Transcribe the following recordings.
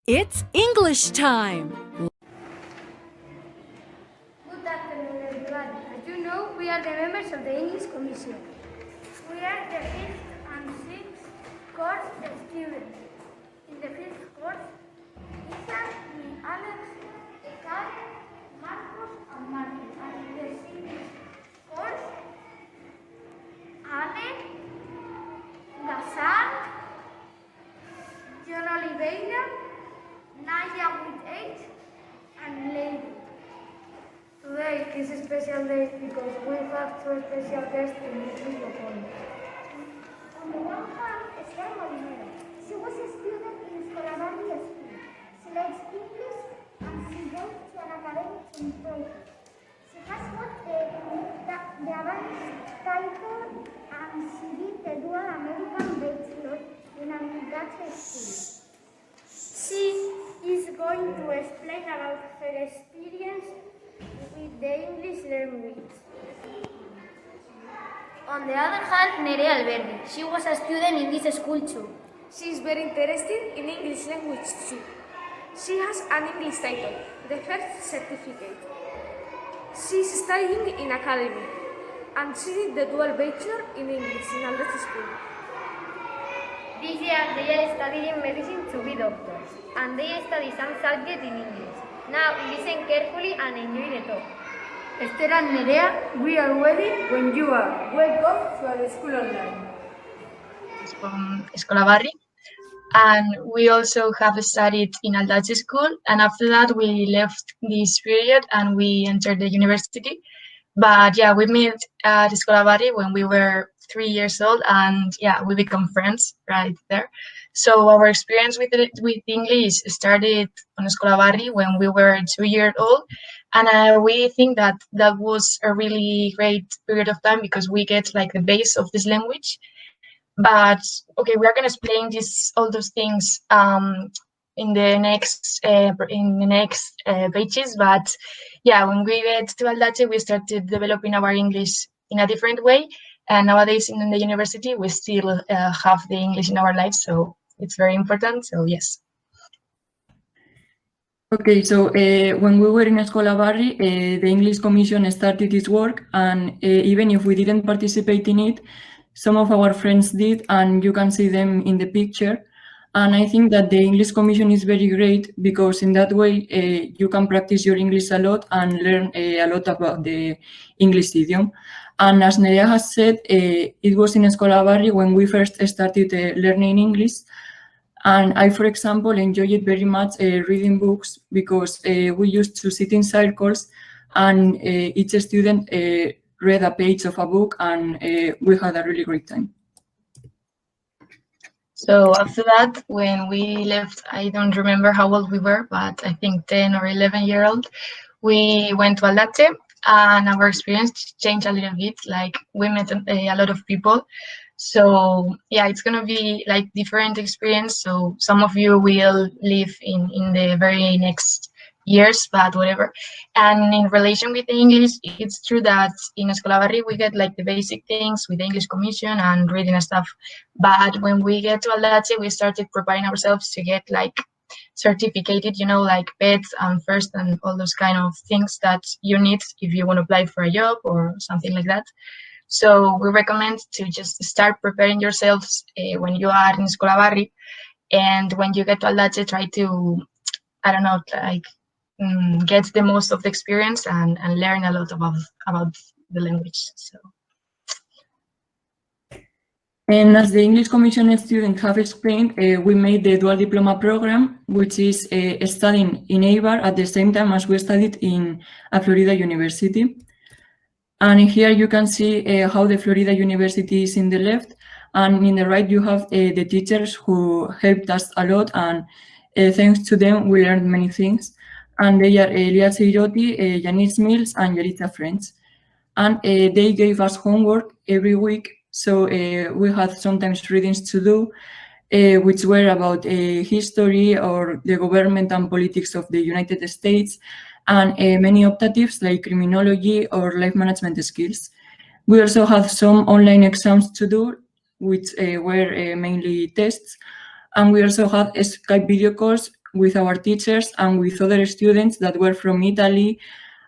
It's English time! Good afternoon, everybody. As you know, we are the members of the English Commission. We are the 5th and 6th course students. In the 5th course, Isa, me, Alex, Karen, Marcos, and Martin. And in the 6th course, Anne, Gasal, John Oliveira, Naya with 8, and Lady. Today is a special day because we have two special guests in this microphone. On the one hand, Esther Molina. She was a student in Escolabarri School. She likes English and she goes to an academy to improve. She has got the advanced title and she did the dual American Bachelor in an undergraduate school. She is going to explain about her experience with the English language. On the other hand, Nerea Alberdi. She was a student in this school too. She is very interested in English language too. She has an English title, the first certificate. She is studying in academy, and she did the dual bachelor in English in Ingelesa school. This year they are studying medicine to be doctors, and they study some subject in English. Now listen carefully and enjoy the talk. Esther and Nerea, we are ready when you are. Welcome to our school online. From Escolabarri, and we also have studied in Aldache school, and after that we left this period and we entered the university. But yeah, we met at Escolabarri when we were 3 years old, and yeah, we become friends right there. So our experience with English started on Escolabarri when we were 2 years old, and we think that that was a really great period of time because we get like the base of this language. But okay, we are going to explain all those things in the next pages. But yeah, when we get to Aldache, we started developing our English in a different way. And nowadays in the university, we still have the English in our lives, so it's very important. So yes. Okay, so when we were in Escolabarri, the English Commission started its work, and even if we didn't participate in it, some of our friends did, and you can see them in the picture. And I think that the English Commission is very great because in that way you can practice your English a lot and learn a lot about the English idiom. And as Nerea has said, it was in Escolabarri when we first started learning English. And I, for example, enjoyed it very much reading books because we used to sit in circles and each student read a page of a book, and we had a really great time. So after that, when we left, I don't remember how old we were, but I think 10 or 11 year old, we went to Aldache, and our experience changed a little bit. Like we met a lot of people. So yeah, it's gonna be like different experience. So some of you will live in the very next years, but whatever. And in relation with the English, it's true that in Escolabarri we get like the basic things with the English Commission and reading and stuff. But when we get to Aldache, we started preparing ourselves to get like certificated, you know, like PETs and FIRST and all those kind of things that you need if you want to apply for a job or something like that. So we recommend to just start preparing yourselves when you are in Escolabarri, and when you get to Aldache, try to, I don't know, like get the most of the experience and learn a lot about the language. So. And as the English Commission students have explained, we made the dual diploma program, which is studying in Eibar at the same time as we studied in a Florida university. And here you can see how the Florida University is in the left, and in the right you have the teachers who helped us a lot, and thanks to them we learned many things. And they are Elias Eiroti, Janice Mills, and Yaritza French. And they gave us homework every week, so we had sometimes readings to do, which were about history or the government and politics of the United States, and many optatives like criminology or life management skills. We also had some online exams to do, which were mainly tests, and we also had Skype video calls with our teachers and with other students that were from Italy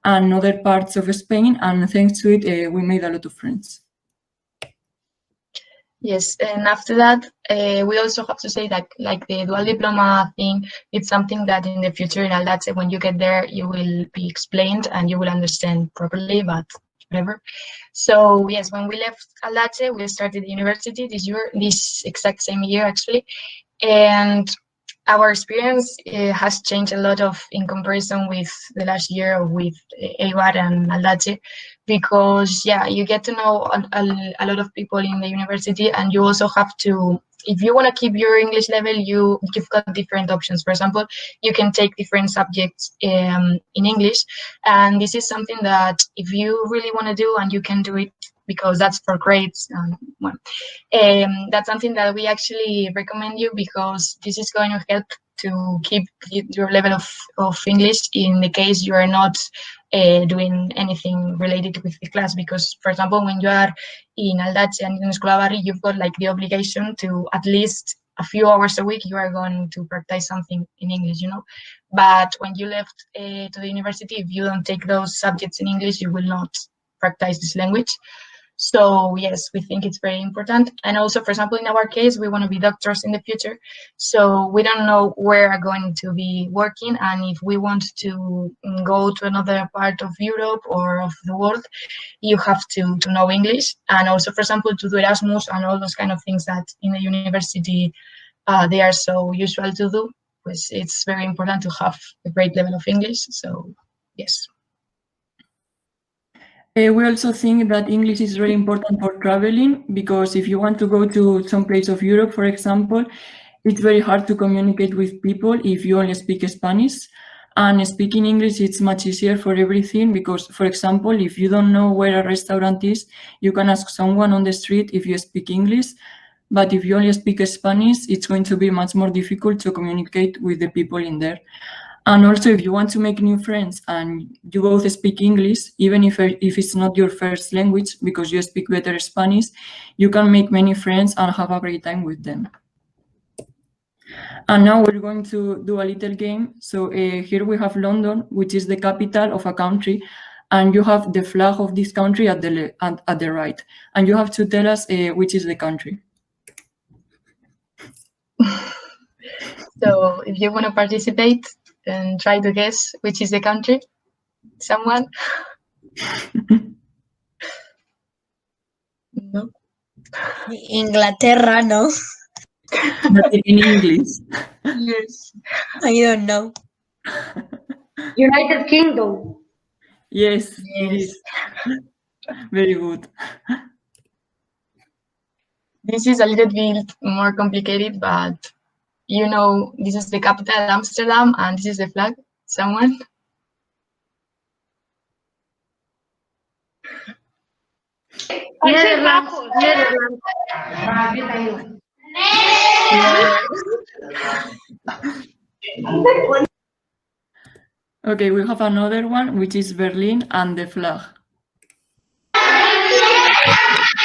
and other parts of Spain, and thanks to it, we made a lot of friends. Yes, and after that, we also have to say that like the dual diploma thing, it's something that in the future in Aldace, when you get there, you will be explained and you will understand properly, but whatever. So yes, when we left Aldace, we started the university this exact same year actually, and our experience has changed a lot in comparison with the last year with Eibar and Aldace, because yeah, you get to know a lot of people in the university, and you also have to, if you want to keep your English level, you've got different options. For example, you can take different subjects in English, and this is something that if you really want to do and you can do it because that's for grades, that's something that we actually recommend you, because this is going to help to keep your level of English in the case you are not doing anything related with the class. Because, for example, when you are in Aldace and in Escola Barri, you've got like the obligation to at least a few hours a week you are going to practice something in English, you know. But when you left to the university, if you don't take those subjects in English, you will not practice this language. So yes, we think it's very important. And also, for example, in our case, we want to be doctors in the future. So we don't know where we're going to be working. And if we want to go to another part of Europe or of the world, you have to know English. And also, for example, to do Erasmus and all those kind of things that in the university, they are so usual to do. Because it's very important to have a great level of English. So yes. We also think that English is very important for traveling, because if you want to go to some place of Europe, for example, it's very hard to communicate with people if you only speak Spanish. And speaking English, it's much easier for everything, because, for example, if you don't know where a restaurant is, you can ask someone on the street if you speak English. But if you only speak Spanish, it's going to be much more difficult to communicate with the people in there. And also, if you want to make new friends and you both speak English, even if it's not your first language, because you speak better Spanish, you can make many friends and have a great time with them. And now we're going to do a little game. So here we have London, which is the capital of a country, and you have the flag of this country at the right. And you have to tell us which is the country. So if you want to participate and try to guess which is the country, someone? No. Inglaterra, no? But in English. Yes. I don't know. United Kingdom. Yes, it is. Very good. This is a little bit more complicated, but you know, this is the capital, Amsterdam, and this is the flag. Someone? Netherlands. Okay, we have another one, which is Berlin and the flag.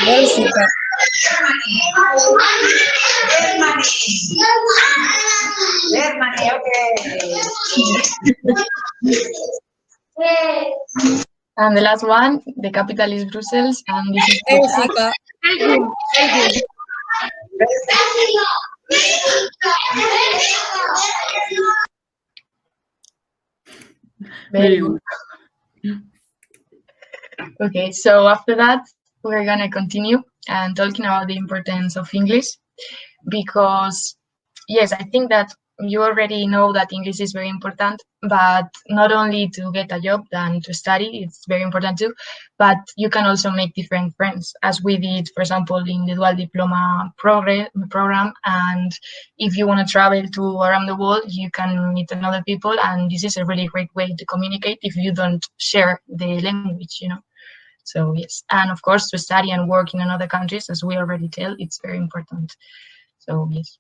Bélgica. And the last one, the capital is Brussels, and this is the flag. Bélgica. Very good. Okay, so after that, we're gonna continue and talking about the importance of English, because yes, I think that you already know that English is very important, but not only to get a job and to study, it's very important too, but you can also make different friends, as we did, for example, in the dual diploma program. And if you want to travel to around the world, you can meet another people, and this is a really great way to communicate if you don't share the language, you know. So yes, and of course to study and work in other countries, as we already tell, it's very important. So yes.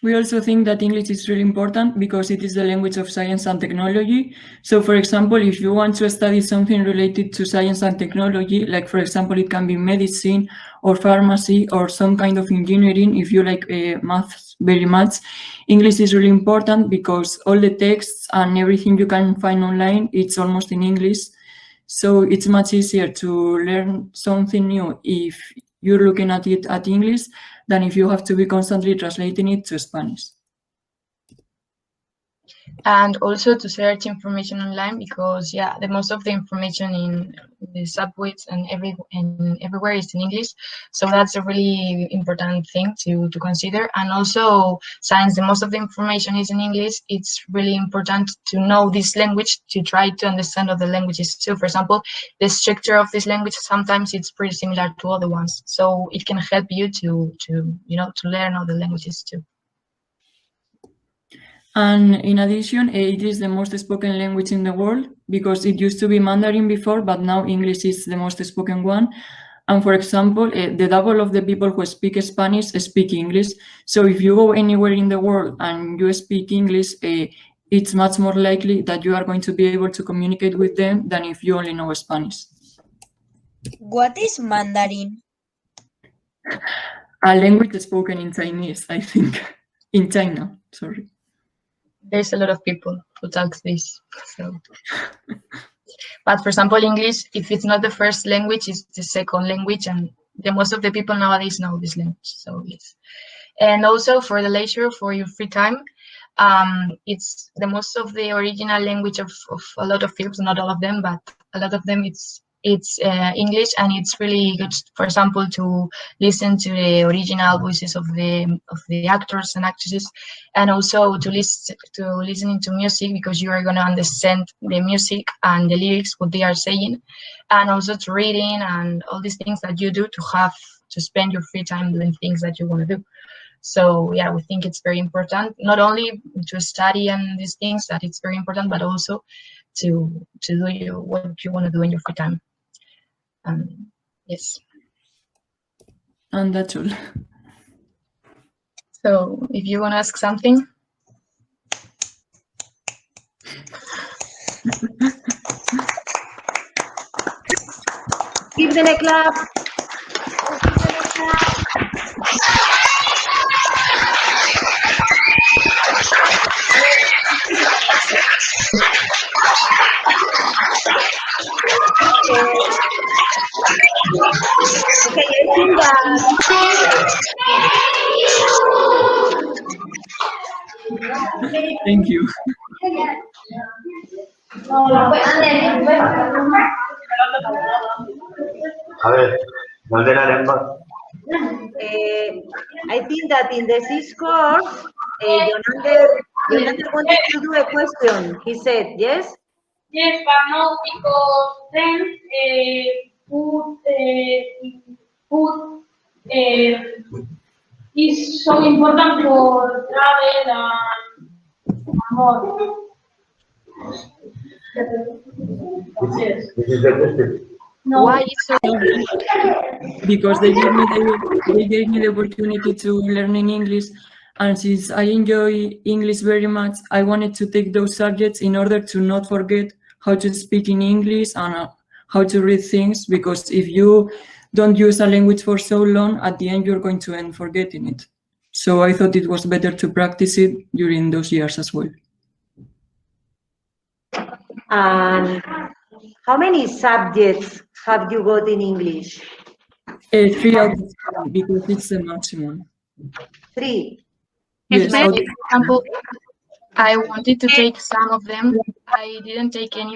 We also think that English is really important because it is the language of science and technology. So, for example, if you want to study something related to science and technology, like for example, it can be medicine or pharmacy or some kind of engineering, if you like maths very much, English is really important because all the texts and everything you can find online, it's almost in English. So it's much easier to learn something new if you're looking at it at English than if you have to be constantly translating it to Spanish. And also to search information online because the most of the information in the subways and everywhere is in English, so that's a really important thing to consider. And also, since the most of the information is in English, it's really important to know this language to try to understand other languages too. For example, the structure of this language sometimes it's pretty similar to other ones, so it can help you to learn other languages too. And in addition, it is the most spoken language in the world because it used to be Mandarin before, but now English is the most spoken one. And for example, the double of the people who speak Spanish speak English. So if you go anywhere in the world and you speak English, it's much more likely that you are going to be able to communicate with them than if you only know Spanish. What is Mandarin? A language spoken in Chinese, I think. In China, sorry. There's a lot of people who talk this. So. But for example, English, if it's not the first language, it's the second language, and most of the people nowadays know this language. So yes. And also for the leisure, for your free time, it's the most of the original language of a lot of films, not all of them, but a lot of them it's English, and it's really good, for example, to listen to the original voices of the actors and actresses, and also to listening to music because you are going to understand the music and the lyrics, what they are saying, and also to reading and all these things that you do to spend your free time doing things that you want to do. So yeah, we think it's very important, not only to study and these things, that it's very important, but also to do what you want to do in your free time. Yes. And that's all. So if you want to ask something. Give them a clap. Okay, I think Thank you. A ver, galderaren bat. I think that in the sixth course, Jonander wanted to do a question. He said, yes? Yes, but not because then food is so important for travel and more. Yes. This is the question. No. Why is so Because they gave me the opportunity to learn in English, and since I enjoy English very much, I wanted to take those subjects in order to not forget how to speak in English and how to read things, because if you don't use a language for so long, at the end you're going to end forgetting it. So I thought it was better to practice it during those years as well. And how many subjects have you got in English? 3 out of 10, because it's the maximum. 3. Yes, for example, I wanted to take some of them. I didn't take any